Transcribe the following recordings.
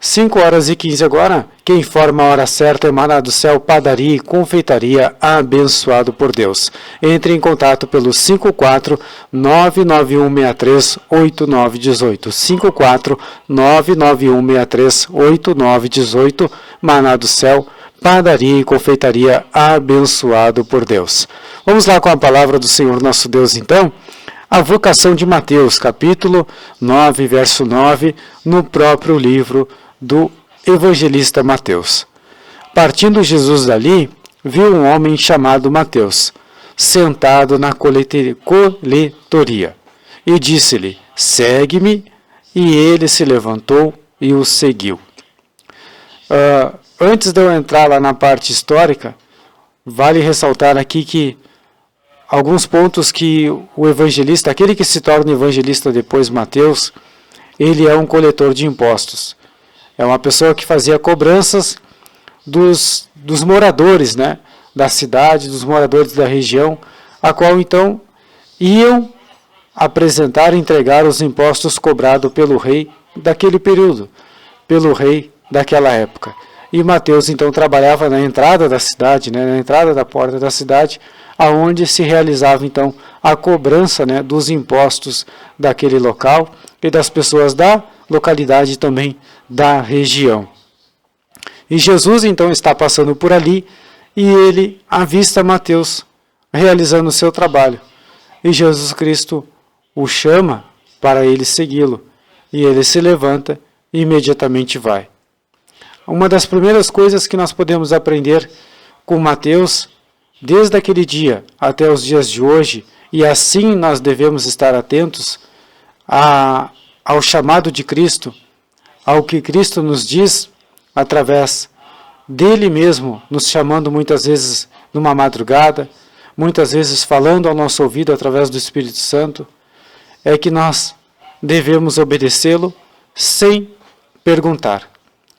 5h15 agora. Quem informa a hora certa é Maná do Céu, Padaria e Confeitaria, abençoado por Deus. Entre em contato pelo 54-99163-8918. 54-99163-8918. Maná do Céu, Padaria e Confeitaria, abençoado por Deus. Vamos lá com a palavra do Senhor nosso Deus, então. A vocação de Mateus, capítulo 9, verso 9, no próprio livro do evangelista Mateus. Partindo Jesus dali, viu um homem chamado Mateus, sentado na coletoria, e disse-lhe: segue-me, e ele se levantou e o seguiu. Antes de eu entrar lá na parte histórica, vale ressaltar aqui que alguns pontos que o evangelista, aquele que se torna evangelista depois, Mateus, ele é um coletor de impostos. É uma pessoa que fazia cobranças dos moradores, né, da cidade, dos moradores da região, a qual então iam apresentar e entregar os impostos cobrados pelo rei daquele período, pelo rei daquela época. E Mateus então trabalhava na entrada da cidade, né, na entrada da porta da cidade, aonde se realizava então a cobrança, né, dos impostos daquele local e das pessoas da localidade também da região. E Jesus então está passando por ali e ele avista Mateus realizando o seu trabalho. E Jesus Cristo o chama para ele segui-lo. E ele se levanta e imediatamente vai. Uma das primeiras coisas que nós podemos aprender com Mateus, desde aquele dia até os dias de hoje, e assim nós devemos estar atentos ao chamado de Cristo, ao que Cristo nos diz através dele mesmo, nos chamando muitas vezes numa madrugada, muitas vezes falando ao nosso ouvido através do Espírito Santo, é que nós devemos obedecê-lo sem perguntar.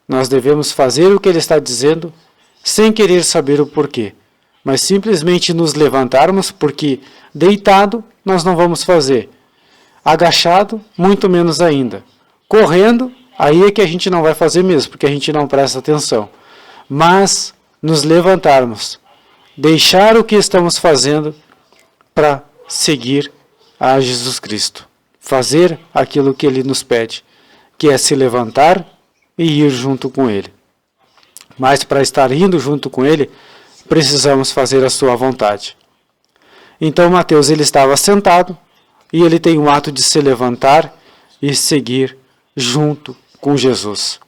Nós devemos fazer o que ele está dizendo sem querer saber o porquê, mas simplesmente nos levantarmos, porque deitado nós não vamos fazer, agachado muito menos ainda, correndo aí é que a gente não vai fazer mesmo, porque a gente não presta atenção, mas nos levantarmos, deixar o que estamos fazendo para seguir a Jesus Cristo, fazer aquilo que ele nos pede, que é se levantar e ir junto com ele. Mas para estar indo junto com ele, precisamos fazer a sua vontade. Então Mateus ele estava sentado e ele tem o ato de se levantar e seguir junto com Jesus.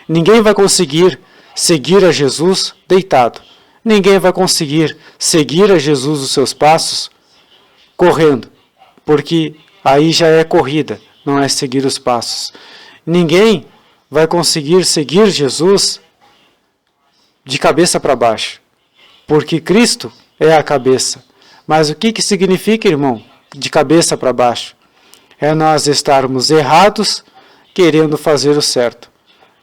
Ninguém vai conseguir seguir a Jesus deitado. Ninguém vai conseguir seguir a Jesus os seus passos correndo, porque aí já é corrida, não é seguir os passos. Ninguém vai conseguir seguir Jesus de cabeça para baixo, porque Cristo é a cabeça. Mas o que significa, irmão, de cabeça para baixo? É nós estarmos errados querendo fazer o certo.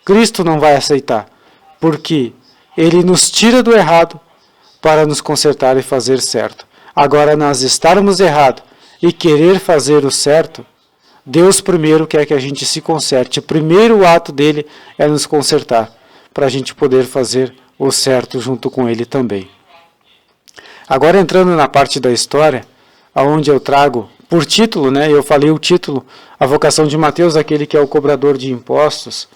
Cristo não vai aceitar, porque ele nos tira do errado para nos consertar e fazer certo. Agora, nós estarmos errados e querer fazer o certo, Deus primeiro quer que a gente se conserte. O primeiro ato dele é nos consertar, para a gente poder fazer o certo junto com ele também. Agora entrando na parte da história, onde eu trago por título, né, eu falei o título, a vocação de Mateus, aquele que é o cobrador de impostos,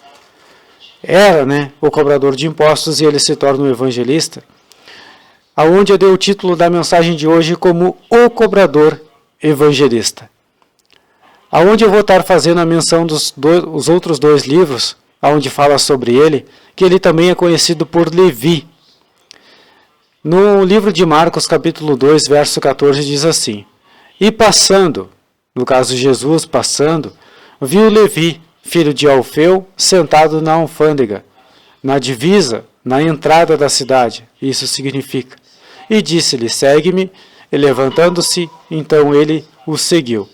era, né, o cobrador de impostos e ele se torna um evangelista, aonde eu dei o título da mensagem de hoje como o cobrador evangelista. Aonde eu vou estar fazendo a menção dos os outros dois livros, onde fala sobre ele, que ele também é conhecido por Levi. No livro de Marcos, capítulo 2, verso 14, diz assim: E passando, no caso Jesus passando, viu Levi, filho de Alfeu, sentado na alfândega, na divisa, na entrada da cidade. Isso significa. E disse-lhe: segue-me. E levantando-se, então ele o seguiu.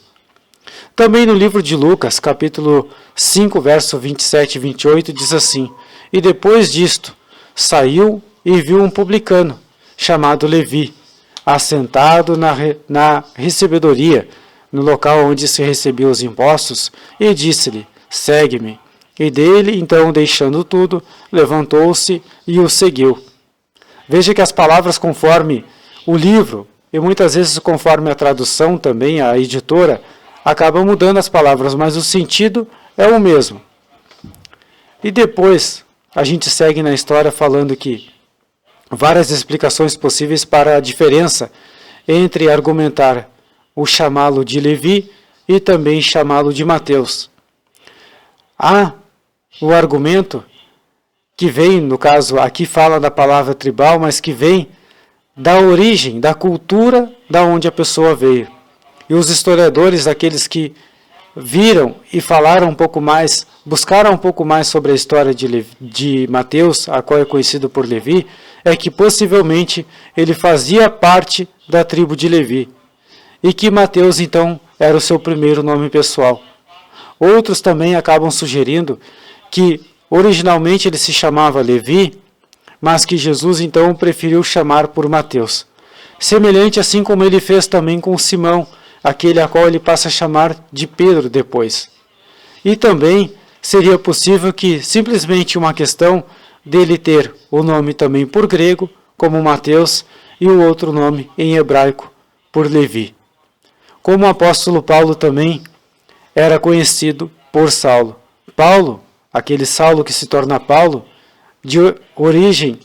Também no livro de Lucas, capítulo 5, verso 27 e 28, diz assim: E depois disto, saiu e viu um publicano, chamado Levi, assentado na recebedoria, no local onde se recebiam os impostos, e disse-lhe: segue-me. E dele, então, deixando tudo, levantou-se e o seguiu. Veja que as palavras conforme o livro, e muitas vezes conforme a tradução também, a editora, acabam mudando as palavras, mas o sentido é o mesmo. E depois, a gente segue na história falando que várias explicações possíveis para a diferença entre argumentar o chamá-lo de Levi e também chamá-lo de Mateus. Há o argumento que vem, no caso, aqui fala da palavra tribal, mas que vem da origem, da cultura da onde a pessoa veio. E os historiadores, aqueles que viram e falaram um pouco mais, buscaram um pouco mais sobre a história de Mateus, a qual é conhecido por Levi, é que possivelmente ele fazia parte da tribo de Levi. E que Mateus, então, era o seu primeiro nome pessoal. Outros também acabam sugerindo que originalmente ele se chamava Levi, mas que Jesus então preferiu chamar por Mateus. Semelhante assim como ele fez também com Simão, aquele a qual ele passa a chamar de Pedro depois. E também seria possível que simplesmente uma questão dele ter o nome também por grego, como Mateus, e o outro nome em hebraico por Levi. Como o apóstolo Paulo também era conhecido por Saulo. Paulo, aquele Saulo que se torna Paulo, de origem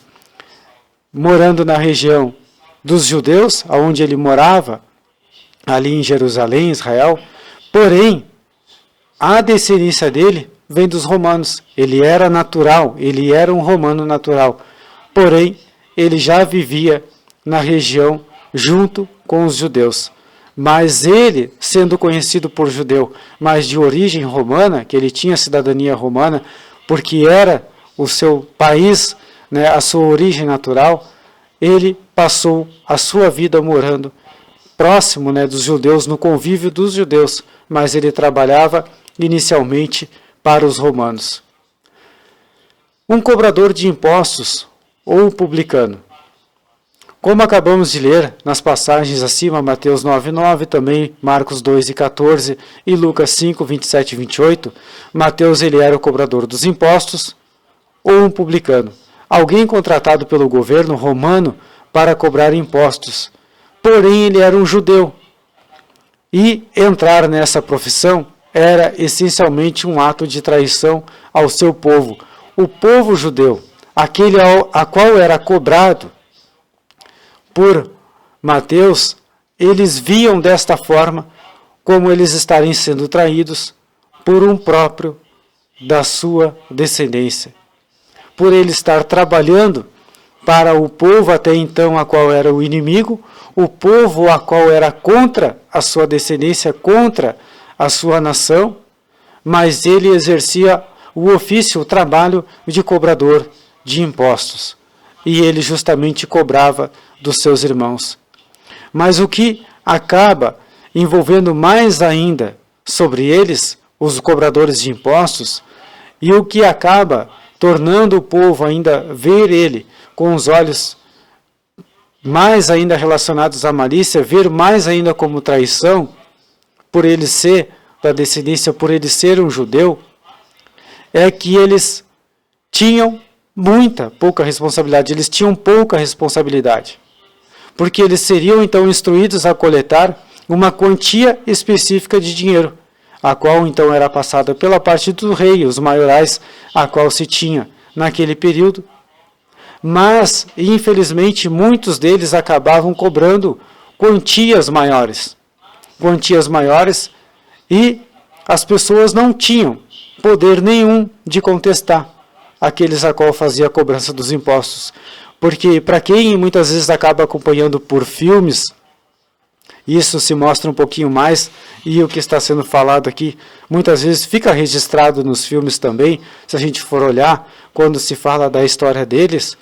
morando na região dos judeus, onde ele morava, ali em Jerusalém, Israel, porém, a descendência dele vem dos romanos. Ele era natural, ele era um romano natural, porém, ele já vivia na região junto com os judeus. Mas ele, sendo conhecido por judeu, mas de origem romana, que ele tinha cidadania romana, porque era o seu país, né, a sua origem natural, ele passou a sua vida morando próximo, né, dos judeus, no convívio dos judeus, mas ele trabalhava inicialmente para os romanos. Um cobrador de impostos ou publicano. Como acabamos de ler nas passagens acima, Mateus 9:9, também Marcos 2:14 e Lucas 5:27 e 28, Mateus ele era o cobrador dos impostos ou um publicano, alguém contratado pelo governo romano para cobrar impostos. Porém, ele era um judeu. E entrar nessa profissão era essencialmente um ato de traição ao seu povo. O povo judeu, aquele a qual era cobrado por Mateus, eles viam desta forma como eles estarem sendo traídos por um próprio da sua descendência. Por ele estar trabalhando para o povo até então a qual era o inimigo, o povo a qual era contra a sua descendência, contra a sua nação, mas ele exercia o ofício, o trabalho de cobrador de impostos. E ele justamente cobrava dos seus irmãos. Mas o que acaba envolvendo mais ainda sobre eles, os cobradores de impostos, e o que acaba tornando o povo ainda ver ele com os olhos mais ainda relacionados à malícia, ver mais ainda como traição, por ele ser da descendência, por ele ser um judeu, é que eles tinham pouca responsabilidade, eles tinham pouca responsabilidade, porque eles seriam então instruídos a coletar uma quantia específica de dinheiro, a qual então era passada pela parte do rei, os maiorais, a qual se tinha naquele período. Mas, infelizmente, muitos deles acabavam cobrando quantias maiores, e as pessoas não tinham poder nenhum de contestar aqueles a qual fazia a cobrança dos impostos. Porque, para quem muitas vezes acaba acompanhando por filmes, isso se mostra um pouquinho mais, e o que está sendo falado aqui, muitas vezes fica registrado nos filmes também, se a gente for olhar, quando se fala da história deles,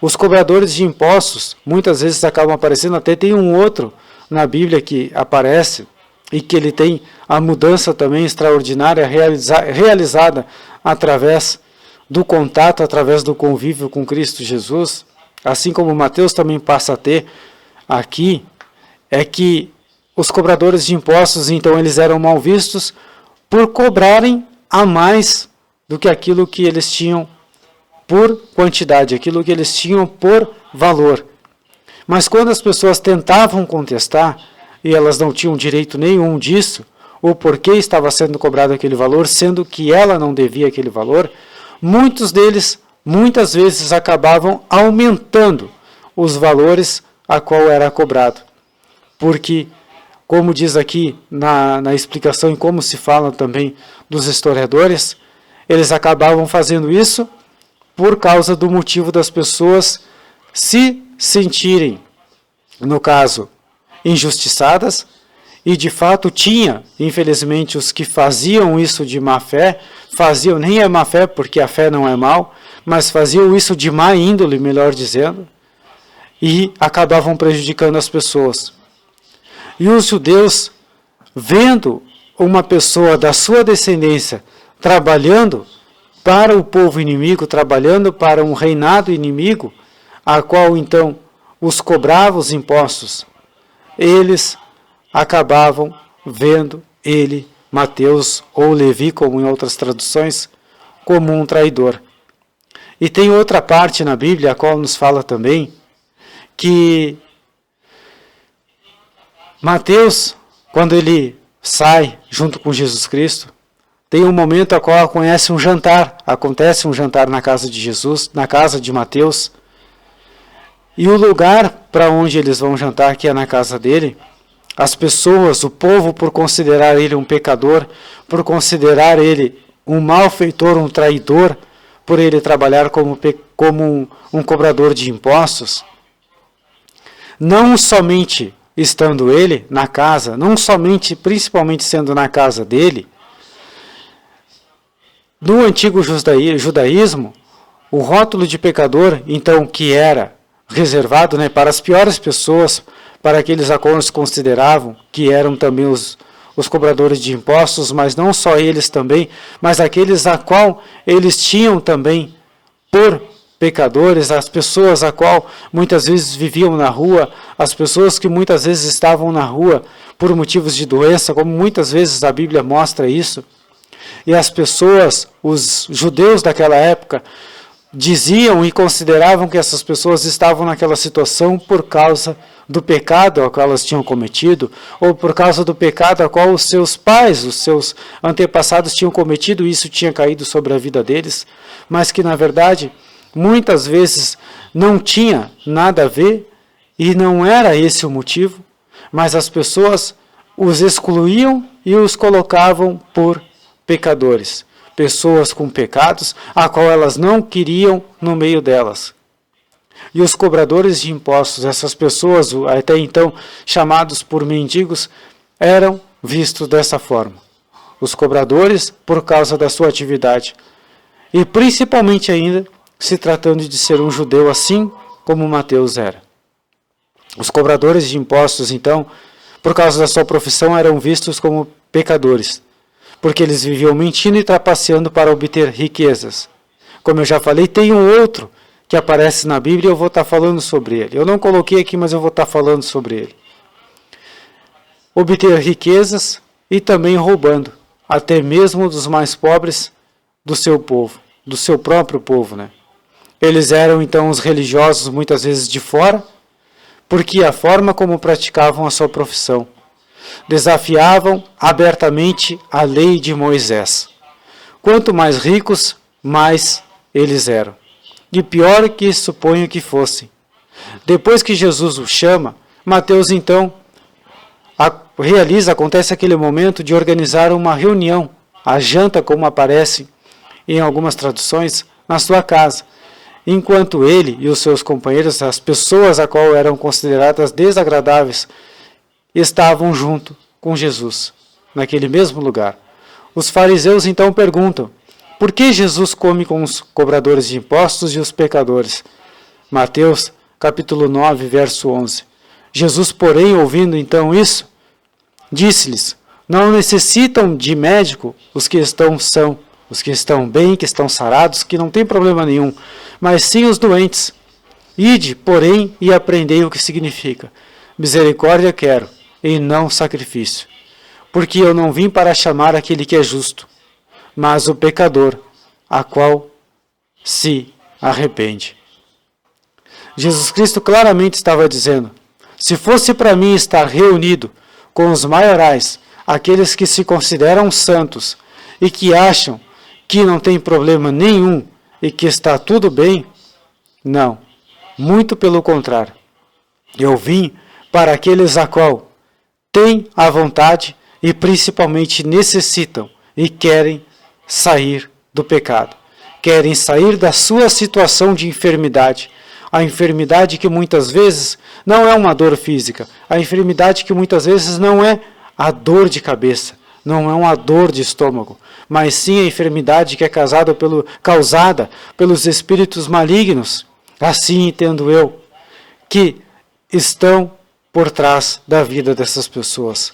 os cobradores de impostos, muitas vezes acabam aparecendo, até tem um outro na Bíblia que aparece, e que ele tem a mudança também extraordinária realizada através do contato, através do convívio com Cristo Jesus, assim como Mateus também passa a ter aqui, é que os cobradores de impostos, então, eles eram mal vistos por cobrarem a mais do que aquilo que eles tinham por quantidade, aquilo que eles tinham por valor. Mas quando as pessoas tentavam contestar, e elas não tinham direito nenhum disso, o porquê estava sendo cobrado aquele valor, sendo que ela não devia aquele valor, muitos deles, muitas vezes, acabavam aumentando os valores a qual era cobrado. Porque, como diz aqui na explicação e como se fala também dos historiadores, eles acabavam fazendo isso por causa do motivo das pessoas se sentirem, no caso, injustiçadas, e de fato tinha, infelizmente, os que faziam isso de má fé, faziam, nem é má fé porque a fé não é mal, mas faziam isso de má índole, melhor dizendo, e acabavam prejudicando as pessoas. E os judeus, vendo uma pessoa da sua descendência trabalhando para o povo inimigo, trabalhando para um reinado inimigo, a qual então os cobrava os impostos, eles acabavam vendo ele, Mateus ou Levi, como em outras traduções, como um traidor. E tem outra parte na Bíblia, a qual nos fala também, que Mateus, quando ele sai junto com Jesus Cristo, tem um momento a qual acontece um jantar na casa de Jesus, na casa de Mateus, e o lugar para onde eles vão jantar, que é na casa dele, as pessoas, o povo, por considerar ele um pecador, por considerar ele um malfeitor, um traidor, por ele trabalhar como um cobrador de impostos, não somente estando ele na casa, não somente, principalmente sendo na casa dele, no antigo judaísmo, o rótulo de pecador, então, que era reservado, para as piores pessoas, para aqueles a qual se consideravam que eram também os cobradores de impostos, mas não só eles também, mas aqueles a qual eles tinham também por pecadores, as pessoas a qual muitas vezes viviam na rua, as pessoas que muitas vezes estavam na rua por motivos de doença, como muitas vezes a Bíblia mostra isso. E as pessoas, os judeus daquela época, diziam e consideravam que essas pessoas estavam naquela situação por causa do pecado ao qual elas tinham cometido, ou por causa do pecado ao qual os seus pais, os seus antepassados tinham cometido, e isso tinha caído sobre a vida deles, mas que na verdade muitas vezes não tinha nada a ver e não era esse o motivo, mas as pessoas os excluíam e os colocavam por pecadores, pessoas com pecados, a qual elas não queriam no meio delas. E os cobradores de impostos, essas pessoas, até então chamados por mendigos, eram vistos dessa forma. Os cobradores, por causa da sua atividade. E principalmente ainda, se tratando de ser um judeu assim como Mateus era. Os cobradores de impostos, então, por causa da sua profissão, eram vistos como pecadores, porque eles viviam mentindo e trapaceando para obter riquezas. Como eu já falei, tem um outro que aparece na Bíblia e eu vou estar falando sobre ele. Eu não coloquei aqui, mas eu vou estar falando sobre ele. Obter riquezas e também roubando, até mesmo dos mais pobres do seu povo, do seu próprio povo, Eles eram então os religiosos muitas vezes de fora, porque a forma como praticavam a sua profissão. Desafiavam abertamente a lei de Moisés. Quanto mais ricos, mais eles eram. E pior que suponho que fossem. Depois que Jesus o chama, Mateus então acontece aquele momento de organizar uma reunião, a janta, como aparece em algumas traduções, na sua casa. Enquanto ele e os seus companheiros, as pessoas a qual eram consideradas desagradáveis, estavam junto com Jesus, naquele mesmo lugar. Os fariseus então perguntam, por que Jesus come com os cobradores de impostos e os pecadores? Mateus, capítulo 9, verso 11. Jesus, porém, ouvindo então isso, disse-lhes, não necessitam de médico os que estão são, os que estão bem, que estão sarados, que não tem problema nenhum, mas sim os doentes. Ide, porém, e aprendei o que significa. Misericórdia quero, e não sacrifício. Porque eu não vim para chamar aquele que é justo, mas o pecador a qual se arrepende. Jesus Cristo claramente estava dizendo: se fosse para mim estar reunido com os maiorais, aqueles que se consideram santos e que acham que não tem problema nenhum e que está tudo bem, não, muito pelo contrário. Eu vim para aqueles a qual têm a vontade e principalmente necessitam e querem sair do pecado, querem sair da sua situação de enfermidade, a enfermidade que muitas vezes não é uma dor física, a enfermidade que muitas vezes não é a dor de cabeça, não é uma dor de estômago, mas sim a enfermidade que é causada pelos espíritos malignos. Assim entendo eu, que estão por trás da vida dessas pessoas.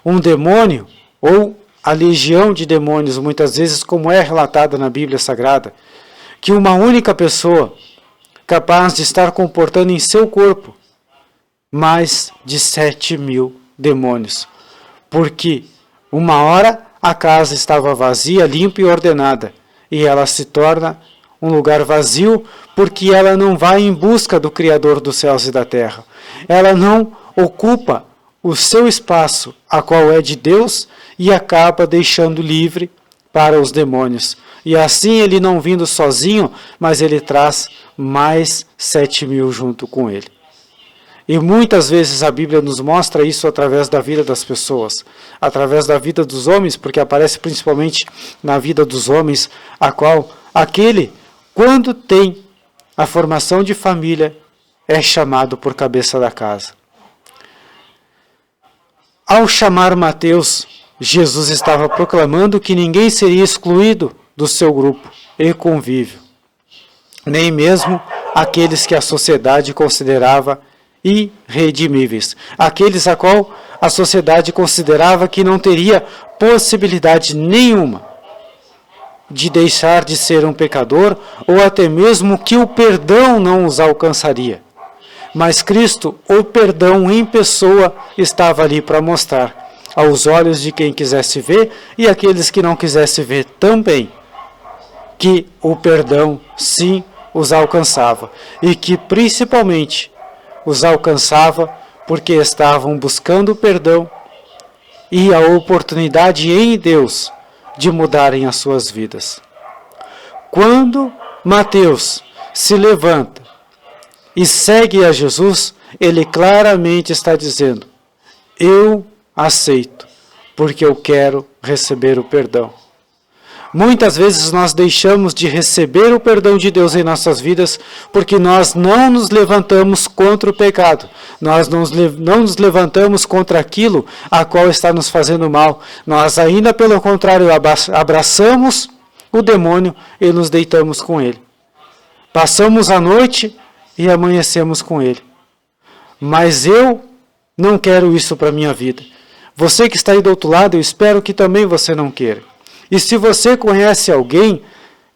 Um demônio, ou a legião de demônios, muitas vezes, como é relatado na Bíblia Sagrada, que uma única pessoa capaz de estar comportando em seu corpo mais de 7.000 demônios, porque uma hora a casa estava vazia, limpa e ordenada, e ela se torna um lugar vazio porque ela não vai em busca do Criador dos céus e da terra. Ela não ocupa o seu espaço, a qual é de Deus, e acaba deixando livre para os demônios. E assim ele não vindo sozinho, mas ele traz mais 7.000 junto com ele. E muitas vezes a Bíblia nos mostra isso através da vida das pessoas, através da vida dos homens, porque aparece principalmente na vida dos homens, a qual aquele, quando tem a formação de família, é chamado por cabeça da casa. Ao chamar Mateus, Jesus estava proclamando que ninguém seria excluído do seu grupo e convívio, nem mesmo aqueles que a sociedade considerava irredimíveis, aqueles a qual a sociedade considerava que não teria possibilidade nenhuma de deixar de ser um pecador, ou até mesmo que o perdão não os alcançaria. Mas Cristo, o perdão em pessoa, estava ali para mostrar aos olhos de quem quisesse ver e aqueles que não quisessem ver também, que o perdão sim os alcançava, e que principalmente os alcançava porque estavam buscando o perdão e a oportunidade em Deus de mudarem as suas vidas. Quando Mateus se levanta e segue a Jesus, ele claramente está dizendo: eu aceito, porque eu quero receber o perdão. Muitas vezes nós deixamos de receber o perdão de Deus em nossas vidas porque nós não nos levantamos contra o pecado. Nós não nos levantamos contra aquilo a qual está nos fazendo mal. Nós ainda, pelo contrário, abraçamos o demônio e nos deitamos com ele. Passamos a noite e amanhecemos com ele. Mas eu não quero isso para a minha vida. Você que está aí do outro lado, eu espero que também você não queira. E se você conhece alguém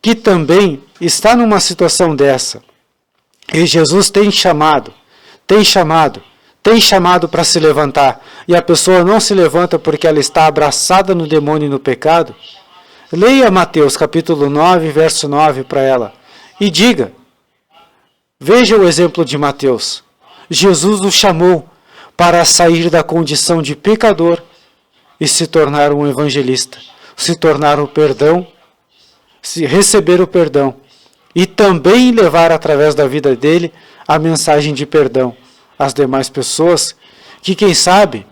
que também está numa situação dessa, e Jesus tem chamado para se levantar, e a pessoa não se levanta porque ela está abraçada no demônio e no pecado, leia Mateus capítulo 9, verso 9 para ela, e diga, veja o exemplo de Mateus. Jesus o chamou para sair da condição de pecador e se tornar um evangelista, se tornar o perdão, se receber o perdão e também levar através da vida dele a mensagem de perdão às demais pessoas que, quem sabe,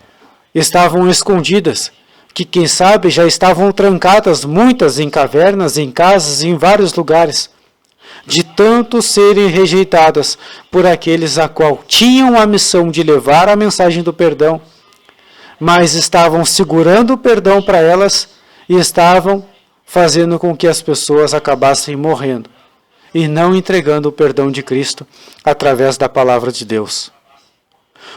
estavam escondidas, que, quem sabe, já estavam trancadas, muitas em cavernas, em casas, em vários lugares, de tanto serem rejeitadas por aqueles a qual tinham a missão de levar a mensagem do perdão, mas estavam segurando o perdão para elas e estavam fazendo com que as pessoas acabassem morrendo e não entregando o perdão de Cristo através da palavra de Deus.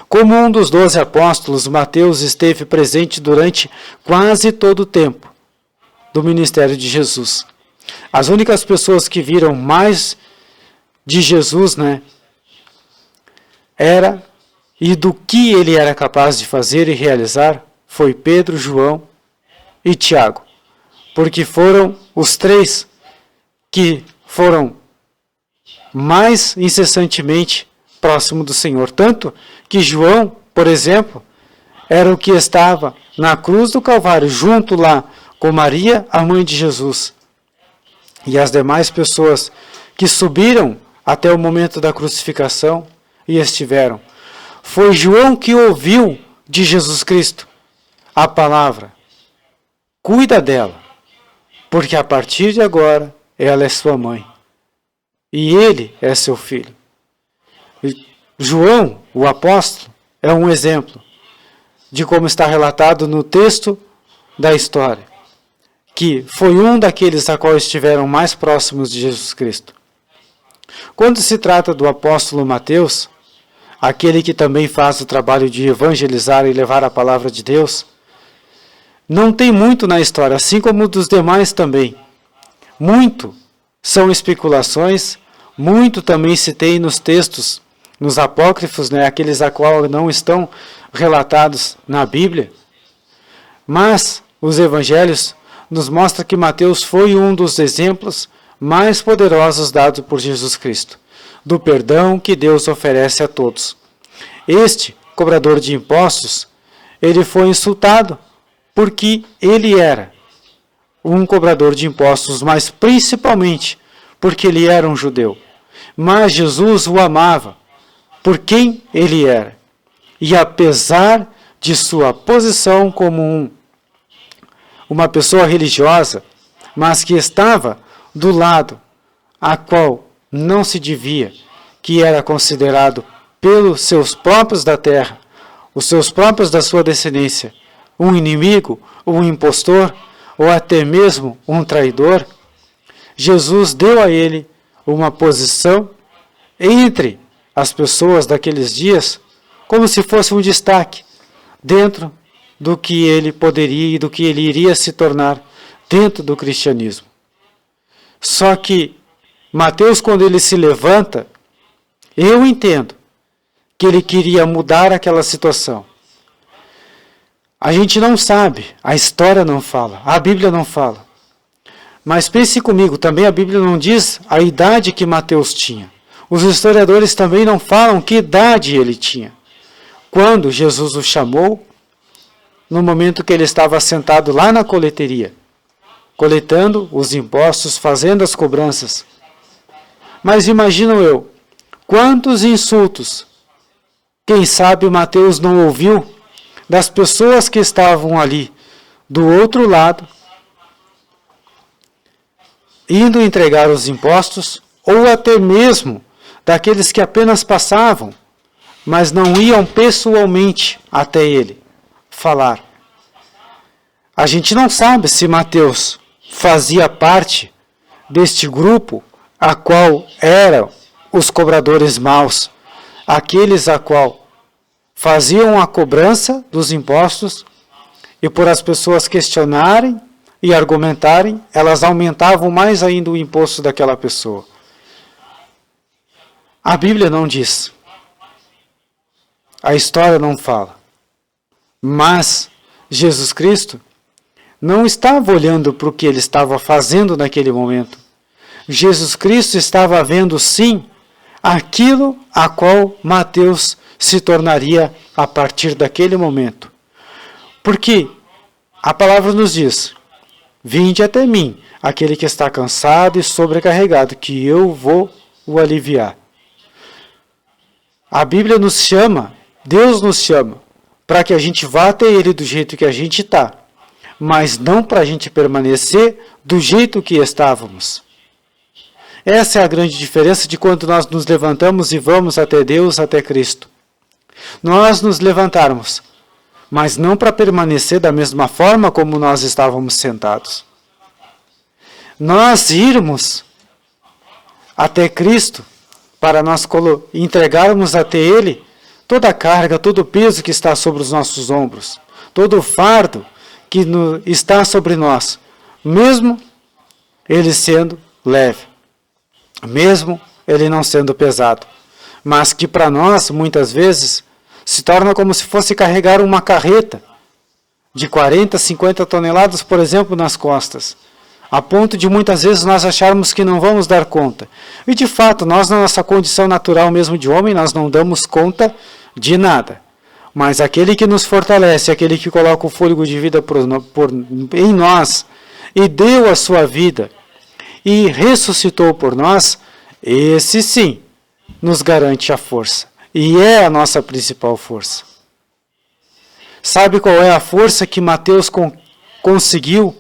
Como um dos 12 apóstolos, Mateus esteve presente durante quase todo o tempo do ministério de Jesus. As únicas pessoas que viram mais de Jesus, e do que ele era capaz de fazer e realizar, foi Pedro, João e Tiago, porque foram os três que foram mais incessantemente próximo do Senhor. Tanto que João, por exemplo, era o que estava na cruz do Calvário, junto lá com Maria, a mãe de Jesus. E as demais pessoas que subiram até o momento da crucificação e estiveram. Foi João que ouviu de Jesus Cristo a palavra: cuida dela, porque a partir de agora ela é sua mãe e ele é seu filho. E João, o apóstolo, é um exemplo de como está relatado no texto da história, que foi um daqueles a qual estiveram mais próximos de Jesus Cristo. Quando se trata do apóstolo Mateus, aquele que também faz o trabalho de evangelizar e levar a palavra de Deus, não tem muito na história, assim como dos demais também. Muito são especulações, muito também se tem nos textos, nos apócrifos, aqueles a qual não estão relatados na Bíblia. Mas os evangelhos nos mostram que Mateus foi um dos exemplos mais poderosos dados por Jesus Cristo, do perdão que Deus oferece a todos. Este cobrador de impostos, ele foi insultado porque ele era um cobrador de impostos, mas principalmente porque ele era um judeu. Mas Jesus o amava por quem ele era. E apesar de sua posição como uma pessoa religiosa, mas que estava do lado a qual não se devia, que era considerado pelos seus próprios da terra, os seus próprios da sua descendência, um inimigo, um impostor, ou até mesmo um traidor, Jesus deu a ele uma posição entre as pessoas daqueles dias, como se fosse um destaque dentro do que ele poderia e do que ele iria se tornar dentro do cristianismo. Só que Mateus, quando ele se levanta, eu entendo que ele queria mudar aquela situação. A gente não sabe, a história não fala, a Bíblia não fala. Mas pense comigo, também a Bíblia não diz a idade que Mateus tinha. Os historiadores também não falam que idade ele tinha. Quando Jesus o chamou, no momento que ele estava sentado lá na coleteria, coletando os impostos, fazendo as cobranças. Mas imagino eu, quantos insultos, quem sabe Mateus não ouviu, das pessoas que estavam ali, do outro lado, indo entregar os impostos, ou até mesmo daqueles que apenas passavam, mas não iam pessoalmente até ele falar. A gente não sabe se Mateus fazia parte deste grupo a qual eram os cobradores maus, aqueles a qual faziam a cobrança dos impostos e por as pessoas questionarem e argumentarem, elas aumentavam mais ainda o imposto daquela pessoa. A Bíblia não diz. A história não fala. Mas Jesus Cristo não estava olhando para o que ele estava fazendo naquele momento. Jesus Cristo estava vendo, sim, aquilo a qual Mateus se tornaria a partir daquele momento. Porque a palavra nos diz: vinde até mim, aquele que está cansado e sobrecarregado, que eu vou o aliviar. A Bíblia nos chama, Deus nos chama, para que a gente vá até Ele do jeito que a gente está, mas não para a gente permanecer do jeito que estávamos. Essa é a grande diferença de quando nós nos levantamos e vamos até Deus, até Cristo. Nós nos levantarmos, mas não para permanecer da mesma forma como nós estávamos sentados. Nós irmos até Cristo, para nós entregarmos até Ele toda a carga, todo o peso que está sobre os nossos ombros, todo o fardo que está sobre nós, mesmo ele sendo leve, mesmo ele não sendo pesado, mas que para nós, muitas vezes, se torna como se fosse carregar uma carreta de 40, 50 toneladas, por exemplo, nas costas. a ponto de muitas vezes nós acharmos que não vamos dar conta. E de fato, nós na nossa condição natural mesmo de homem, nós não damos conta de nada. Mas aquele que nos fortalece, aquele que coloca o fôlego de vida em nós, e deu a sua vida, e ressuscitou por nós, esse sim nos garante a força. E é a nossa principal força. Sabe qual é a força que Mateus conseguiu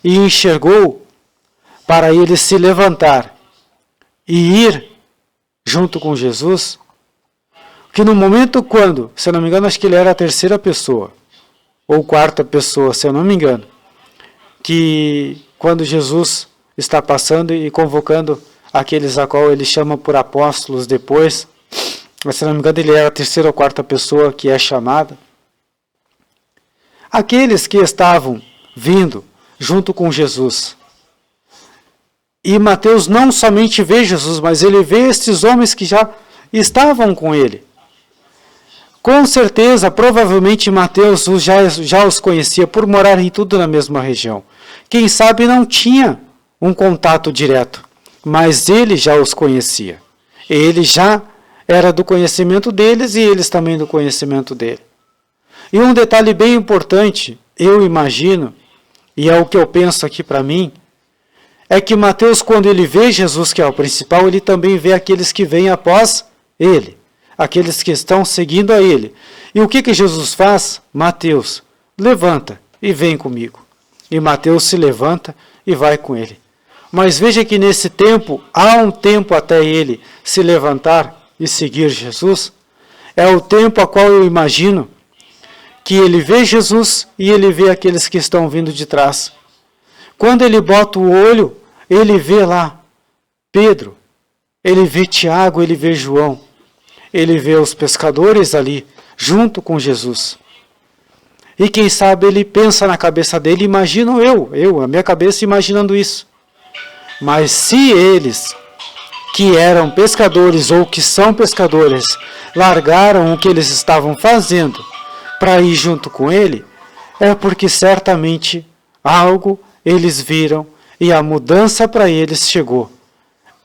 e enxergou para ele se levantar e ir junto com Jesus? Que no momento quando, se eu não me engano, acho que ele era a terceira pessoa, ou quarta pessoa, se eu não me engano, que quando Jesus está passando e convocando aqueles a qual ele chama por apóstolos depois, se não me engano, ele era a terceira ou quarta pessoa que é chamada. Aqueles que estavam vindo junto com Jesus. E Mateus não somente vê Jesus, mas ele vê estes homens que já estavam com ele. Com certeza, provavelmente Mateus já os conhecia por morarem tudo na mesma região. Quem sabe não tinha um contato direto, mas ele já os conhecia. Ele já era do conhecimento deles e eles também do conhecimento dele. E um detalhe bem importante, eu imagino, e é o que eu penso aqui para mim, é que Mateus, quando ele vê Jesus, que é o principal, ele também vê aqueles que vêm após ele, aqueles que estão seguindo a ele. E o que Jesus faz? Mateus, levanta e vem comigo. E Mateus se levanta e vai com ele. Mas veja que nesse tempo, há um tempo até ele se levantar e seguir Jesus, é o tempo a qual eu imagino que ele vê Jesus e ele vê aqueles que estão vindo de trás. Quando ele bota o olho, ele vê lá Pedro, ele vê Tiago, ele vê João, ele vê os pescadores ali, junto com Jesus. E quem sabe ele pensa na cabeça dele, imagino a minha cabeça imaginando isso. Mas se eles, que eram pescadores ou que são pescadores, largaram o que eles estavam fazendo para ir junto com ele, é porque certamente algo eles viram e a mudança para eles chegou.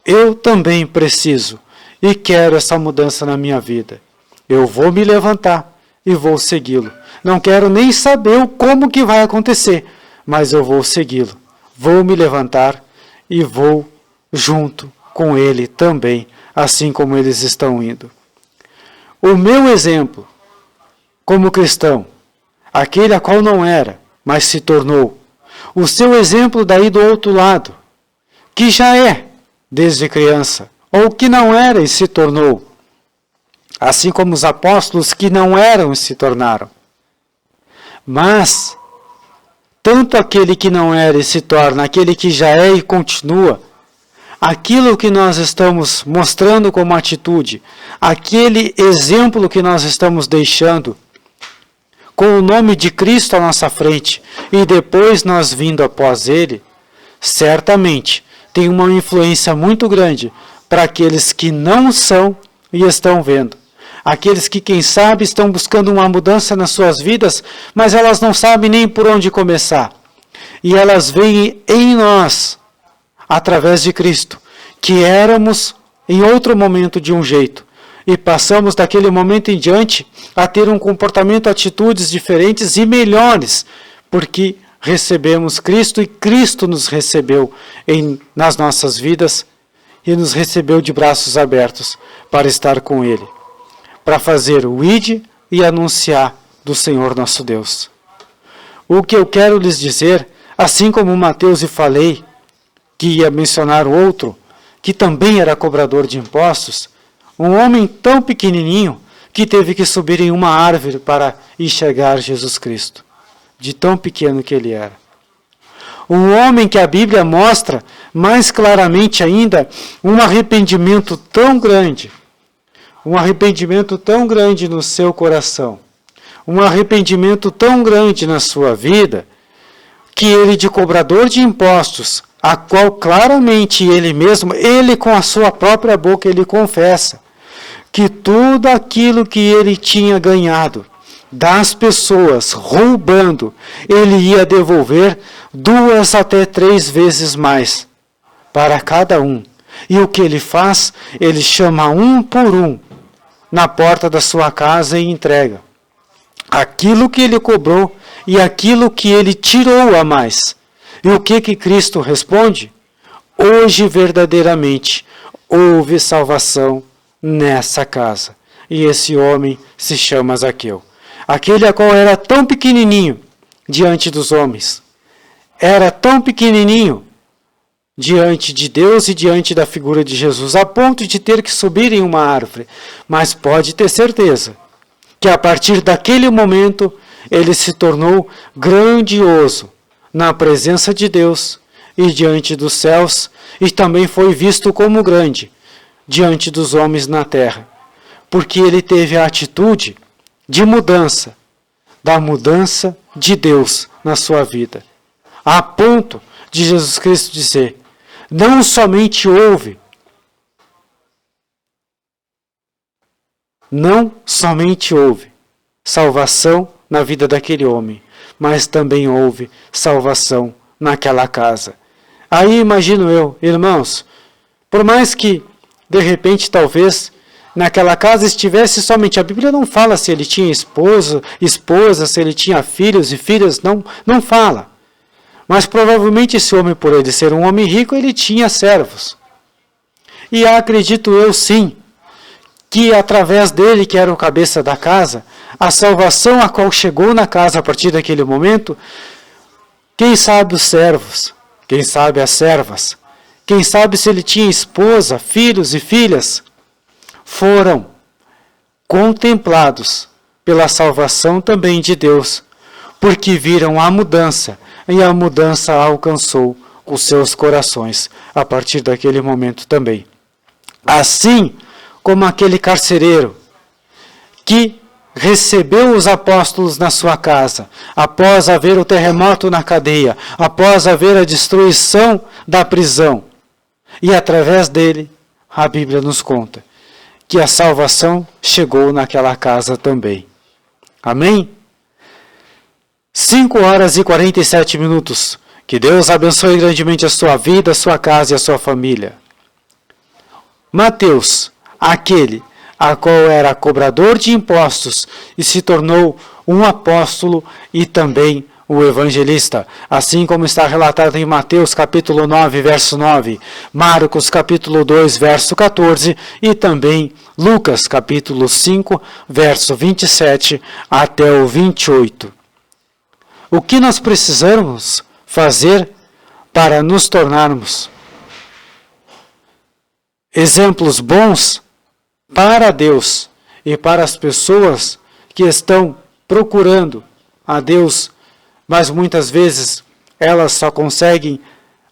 Eu também preciso e quero essa mudança na minha vida. Eu vou me levantar e vou segui-lo. Não quero nem saber como que vai acontecer, mas eu vou segui-lo. Vou me levantar e vou junto com ele também, assim como eles estão indo. O meu exemplo, como cristão, aquele a qual não era, mas se tornou, o seu exemplo daí do outro lado, que já é desde criança, ou que não era e se tornou, assim como os apóstolos que não eram e se tornaram. Mas, tanto aquele que não era e se torna, aquele que já é e continua, aquilo que nós estamos mostrando como atitude, aquele exemplo que nós estamos deixando, com o nome de Cristo à nossa frente, e depois nós vindo após Ele, certamente tem uma influência muito grande para aqueles que não são e estão vendo. Aqueles que, quem sabe, estão buscando uma mudança nas suas vidas, mas elas não sabem nem por onde começar. E elas veem em nós, através de Cristo, que éramos em outro momento de um jeito, e passamos daquele momento em diante a ter um comportamento, atitudes diferentes e melhores, porque recebemos Cristo e Cristo nos recebeu nas nossas vidas e nos recebeu de braços abertos para estar com Ele, para fazer o ide e anunciar do Senhor nosso Deus. O que eu quero lhes dizer, assim como Mateus e falei, que ia mencionar outro, que também era cobrador de impostos, um homem tão pequenininho que teve que subir em uma árvore para enxergar Jesus Cristo, de tão pequeno que ele era. Um homem que a Bíblia mostra mais claramente ainda um arrependimento tão grande no seu coração, um arrependimento tão grande na sua vida, que ele, de cobrador de impostos, a qual claramente ele mesmo, ele com a sua própria boca, ele confessa que tudo aquilo que ele tinha ganhado, das pessoas, roubando, ele ia devolver 2 até 3 vezes mais para cada um. E o que ele faz? Ele chama um por um na porta da sua casa e entrega aquilo que ele cobrou e aquilo que ele tirou a mais. E o que Cristo responde? Hoje verdadeiramente houve salvação nessa casa. E esse homem se chama Zaqueu. Aquele a qual era tão pequenininho diante dos homens. Era tão pequenininho diante de Deus e diante da figura de Jesus, a ponto de ter que subir em uma árvore. Mas pode ter certeza que a partir daquele momento ele se tornou grandioso na presença de Deus e diante dos céus, e também foi visto como grande diante dos homens na terra, porque ele teve a atitude de mudança, da mudança de Deus na sua vida, a ponto de Jesus Cristo dizer: não somente houve salvação na vida daquele homem, mas também houve salvação naquela casa. Aí imagino eu, irmãos, por mais que de repente talvez naquela casa estivesse somente, a Bíblia não fala se ele tinha esposa, se ele tinha filhos e filhas, não fala. Mas provavelmente esse homem, por ele ser um homem rico, ele tinha servos. E acredito eu sim, que através dele, que era o cabeça da casa, a salvação a qual chegou na casa a partir daquele momento, quem sabe os servos, quem sabe as servas, quem sabe se ele tinha esposa, filhos e filhas, foram contemplados pela salvação também de Deus, porque viram a mudança, e a mudança alcançou os seus corações a partir daquele momento também. Assim como aquele carcereiro que recebeu os apóstolos na sua casa, após haver o terremoto na cadeia, após haver a destruição da prisão, e através dele, a Bíblia nos conta que a salvação chegou naquela casa também. Amém? 5h47. Que Deus abençoe grandemente a sua vida, a sua casa e a sua família. Mateus, aquele a qual era cobrador de impostos e se tornou um apóstolo e também o evangelista, assim como está relatado em Mateus capítulo 9, verso 9, Marcos capítulo 2, verso 14 e também Lucas capítulo 5, verso 27 até o 28. O que nós precisamos fazer para nos tornarmos exemplos bons para Deus e para as pessoas que estão procurando a Deus, mas muitas vezes elas só conseguem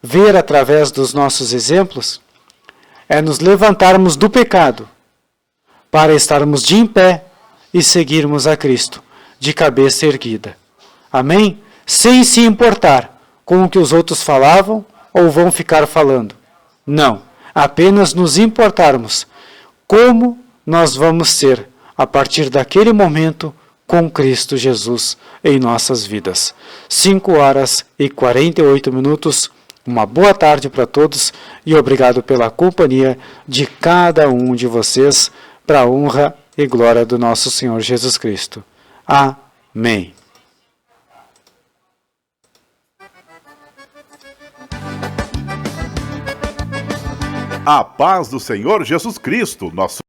ver através dos nossos exemplos, é nos levantarmos do pecado para estarmos de em pé e seguirmos a Cristo de cabeça erguida. Amém? Sem se importar com o que os outros falavam ou vão ficar falando. Não. Apenas nos importarmos como nós vamos ser a partir daquele momento com Cristo Jesus em nossas vidas. 5h48. Uma boa tarde para todos e obrigado pela companhia de cada um de vocês, para a honra e glória do nosso Senhor Jesus Cristo. Amém. A paz do Senhor Jesus Cristo, nosso